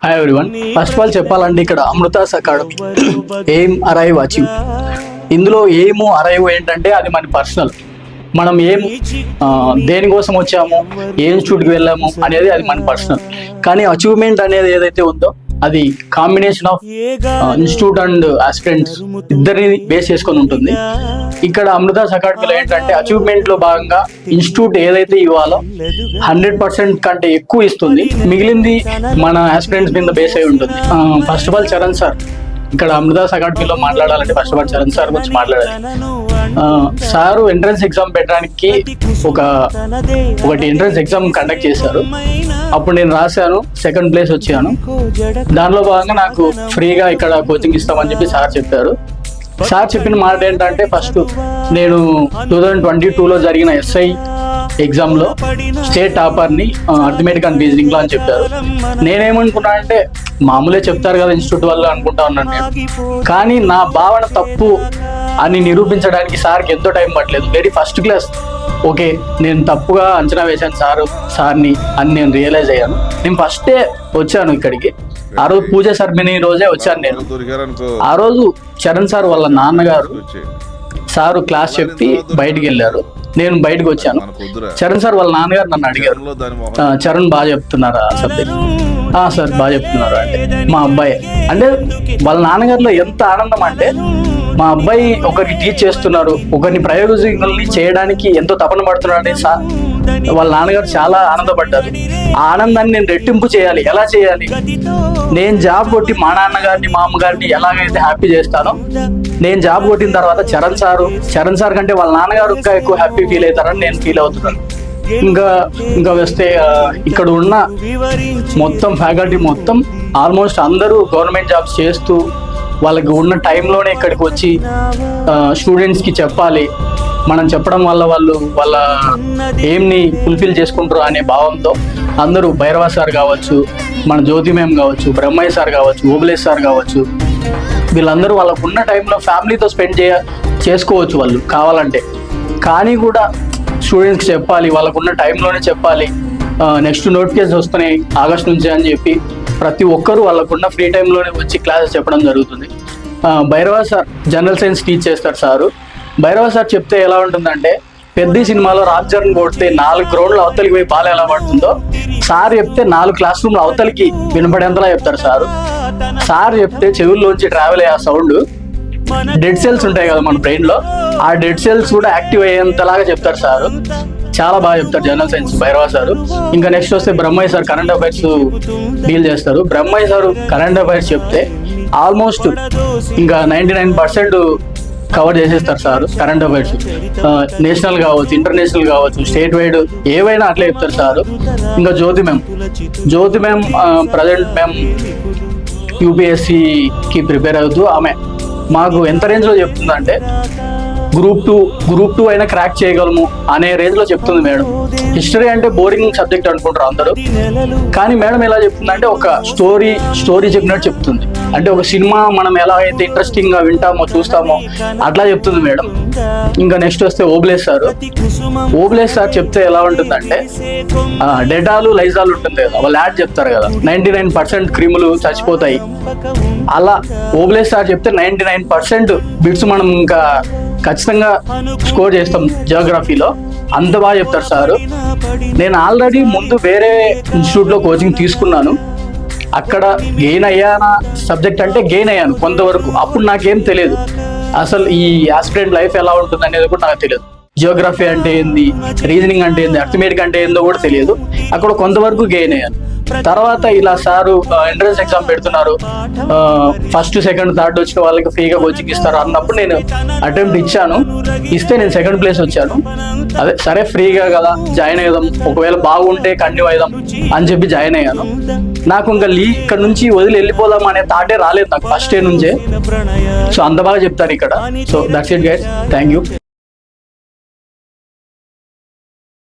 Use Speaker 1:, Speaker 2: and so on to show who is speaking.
Speaker 1: Hi everyone. First of all చెప్పాలంటే ఇక్కడ Amrutha's academy aim arrive achieve, ఇందులో ఎయిమ్ అరైవ్ ఏంటంటే అది మన పర్సనల్, మనం దేనికోసం వచ్చాము, ఏ ఇన్స్టిట్యూట్కి వెళ్ళాము అనేది అది మన పర్సనల్. కానీ అచీవ్మెంట్ అనేది ఏదైతే ఉందో అది combination of institute and aspirants ఇద్దరిని బేస్ చేసుకొని ఉంటుంది. ఇక్కడ అమృతాస్ అకాడమీలో ఏంటంటే అచీవ్మెంట్ లో భాగంగా ఇన్స్టిట్యూట్ ఏదైతే ఇవ్వాలో 100% కంటే ఎక్కువ ఇస్తుంది, మిగిలింది మన ఆస్పిరెంట్స్ మీద బేస్ అయి ఉంటుంది. First of all Charan sir, ఇక్కడ అమృతాస్ అకాడమీలో మాట్లాడాలంటే first of all Charan sir గురించి మాట్లాడాలి. సారు ఎంట్రన్స్ ఎగ్జామ్ పెట్టడానికి ఒకటి ఎంట్రన్స్ ఎగ్జామ్ కండక్ట్ చేశారు. అప్పుడు నేను రాశాను, సెకండ్ ప్లేస్ వచ్చాను. దానిలో భాగంగా నాకు ఫ్రీగా ఇక్కడ కోచింగ్ ఇస్తామని చెప్పి సార్ చెప్పారు. సార్ చెప్పిన మాట ఏంటంటే, ఫస్ట్ నేను 2022లో జరిగిన ఎస్ఐ ఎగ్జామ్లో స్టేట్ టాపర్ని అర్థమెటిక్ అండ్ రీజనింగ్ లో అని చెప్పారు. నేనేమనుకున్నా అంటే మామూలే చెప్తారు కదా ఇన్స్టిట్యూట్ వాళ్ళు అనుకుంటా ఉన్నాను నేను. కానీ నా భావన తప్పు అని నిరూపించడానికి సార్కి ఎంతో టైం పట్టలేదు. వెరీ ఫస్ట్ క్లాస్ ఓకే, నేను తప్పుగా అంచనా వేశాను సార్ని అని నేను రియలైజ్ అయ్యాను. నేను ఫస్టే వచ్చాను ఇక్కడికి. ఆ రోజు పూజ సెరమనీ రోజే వచ్చాను నేను. ఆ రోజు చరణ్ సార్ వాళ్ళ నాన్నగారు సారు క్లాస్ చెప్పి బయటికి వెళ్ళారు, నేను బయటకు వచ్చాను. చరణ్ సార్ వాళ్ళ నాన్నగారు నన్ను అడిగారు, చరణ్ బాగా చెప్తున్నారా సబ్జెక్ట్? సార్ బాగా చెప్తున్నారు అంటే మా అబ్బాయి అంటే వాళ్ళ నాన్నగారిలో ఎంత ఆనందం అంటే, మా అబ్బాయి ఒకరికి టీచ్ చేస్తున్నారు, ఒకరిని ప్రయోజకుల్ని చేయడానికి ఎంతో తపన పడుతున్నాడు అని వాళ్ళ నాన్నగారు చాలా ఆనందపడ్డారు. ఆ ఆనందాన్ని నేను రెట్టింపు చేయాలి. ఎలా చేయాలి? నేను జాబ్ కొట్టి మా నాన్నగారిని మా అమ్మగారిని ఎలాగైతే హ్యాపీ చేస్తానో, నేను జాబ్ కొట్టిన తర్వాత చరణ్ సార్ కంటే వాళ్ళ నాన్నగారు ఇంకా ఎక్కువ హ్యాపీ ఫీల్ అవుతారని నేను ఫీల్ అవుతున్నాను. ఇంకా వస్తే ఇక్కడ ఉన్న మొత్తం ఫ్యాకల్టీ మొత్తం ఆల్మోస్ట్ అందరూ గవర్నమెంట్ జాబ్స్ చేస్తూ వాళ్ళకి ఉన్న టైంలోనే ఇక్కడికి వచ్చి స్టూడెంట్స్కి చెప్పాలి, మనం చెప్పడం వల్ల వాళ్ళు వాళ్ళ ఎయిమ్ని ఫుల్ఫిల్ చేసుకుంటారు అనే భావంతో అందరూ భైరవ సార్ కావచ్చు, మన జ్యోతి మ్యామ్ కావచ్చు, బ్రహ్మయ్య సార్ కావచ్చు, ఓబులేష్ సార్ కావచ్చు, వీళ్ళందరూ వాళ్ళకు ఉన్న టైంలో ఫ్యామిలీతో స్పెండ్ చేసుకోవచ్చు వాళ్ళు కావాలంటే. కానీ కూడా స్టూడెంట్స్కి చెప్పాలి, వాళ్ళకున్న టైంలోనే చెప్పాలి. నెక్స్ట్ నోటిఫికేషన్ వస్తున్నాయి ఆగస్ట్ నుంచి అని చెప్పి ప్రతి ఒక్కరూ వాళ్ళకున్న ఫ్రీ టైంలోనే వచ్చి క్లాసెస్ చెప్పడం జరుగుతుంది. Bhairava sir general science teach చేస్తారు సారు. భైరవ సార్ చెప్తే ఎలా ఉంటుందంటే, పెద్ద సినిమాలో రాజ్ చరణ్ కొడితే 4 గ్రౌండ్లు అవతలికి పోయి బాల్ ఎలా పడుతుందో, సార్ చెప్తే 4 క్లాస్ రూమ్లు అవతలికి వినపడేంతలా చెప్తారు సారు. సార్ చెప్తే చెవుల్లోంచి ట్రావెల్ అయ్యే ఆ సౌండ్, డెడ్ సెల్స్ ఉంటాయి కదా మన బ్రెయిన్ లో, ఆ డెడ్ సెల్స్ కూడా యాక్టివ్ అయ్యేంతలాగా చెప్తారు సారు. చాలా బాగా చెప్తారు జనరల్ సైన్స్ భైరవ సారు. ఇంకా నెక్స్ట్ వస్తే Brahmayya sir current affairs deal చేస్తారు. బ్రహ్మయ్య సార్ కరెంట్ అఫైర్స్ చెప్తే ఆల్మోస్ట్ ఇంకా 99% కవర్ చేసేస్తారు సార్. కరెంట్ అఫైర్స్ నేషనల్ కావచ్చు, ఇంటర్నేషనల్ కావచ్చు, స్టేట్ వైడ్ ఏవైనా అట్లే చెప్తారు సార్. ఇంకా జ్యోతి మ్యామ్ ప్రజెంట్ మేము యూపీఎస్సీకి ప్రిపేర్ అవుతూ ఆమె మాకు ఎంత రేంజ్లో చెప్తుందంటే, గ్రూప్ టూ అయినా క్రాక్ చేయగలము అనే రేంజ్ లో చెప్తుంది మేడం. హిస్టరీ అంటే బోరింగ్ సబ్జెక్ట్ అనుకుంటారు అందరూ, కానీ మేడం ఎలా చెప్తుందంటే ఒక స్టోరీ చెప్పినట్టు చెప్తుంది. అంటే ఒక సినిమా మనం ఎలా అయితే ఇంట్రెస్టింగ్ గా వింటామో చూస్తామో అట్లా చెప్తుంది మేడం. ఇంకా నెక్స్ట్ వస్తే ఓబులేష్ సార్ చెప్తే ఎలా ఉంటుందంటే, డెటాలు లైజాలు ఉంటుంది కదా, వాళ్ళు యాడ్ చెప్తారు కదా, 99% క్రిములు చచ్చిపోతాయి. అలా ఓబులేష్ సార్ చెప్తే 99% బిట్స్ మనం ఇంకా ఖచ్చితంగా స్కోర్ చేస్తాం జియోగ్రఫీలో. అంత బాగా చెప్తారు సారు. నేను ఆల్రెడీ ముందు వేరే ఇన్స్టిట్యూట్లో కోచింగ్ తీసుకున్నాను. అక్కడ గెయిన్ అయ్యానా సబ్జెక్ట్ అంటే గెయిన్ అయ్యాను కొంతవరకు. అప్పుడు నాకేం తెలియదు అసలు ఈ ఆస్పిరెంట్ లైఫ్ ఎలా ఉంటుంది అనేది కూడా నాకు తెలియదు. జియోగ్రఫీ అంటే ఏంది, రీజనింగ్ అంటే ఏంది, అర్థమెటిక్ అంటే ఏందో కూడా తెలియదు. అక్కడ కొంతవరకు గెయిన్ అయ్యాను. తర్వాత ఇలా సారు ఎంట్రన్స్ ఎగ్జామ్ పెడుతున్నారు, ఫస్ట్ సెకండ్ థర్డ్ వచ్చిన వాళ్ళకి ఫ్రీగా కోచింగ్ ఇస్తారు అన్నప్పుడు నేను అటెంప్ట్ ఇస్తే నేను సెకండ్ ప్లేస్ వచ్చాను. అదే సరే ఫ్రీగా కదా జాయిన్ అయ్యాం, ఒకవేళ బాగుంటే కంటిన్యూ అయ్యాం అని చెప్పి జాయిన్ అయ్యాను. నాకు ఇంకా ఇక్కడ నుంచి వదిలి వెళ్ళిపోదాం అనే థాటే రాలేదు నాకు ఫస్ట్ డే నుంచే. సో అంత బాగా చెప్తారు ఇక్కడ. So that's it guys, thank you.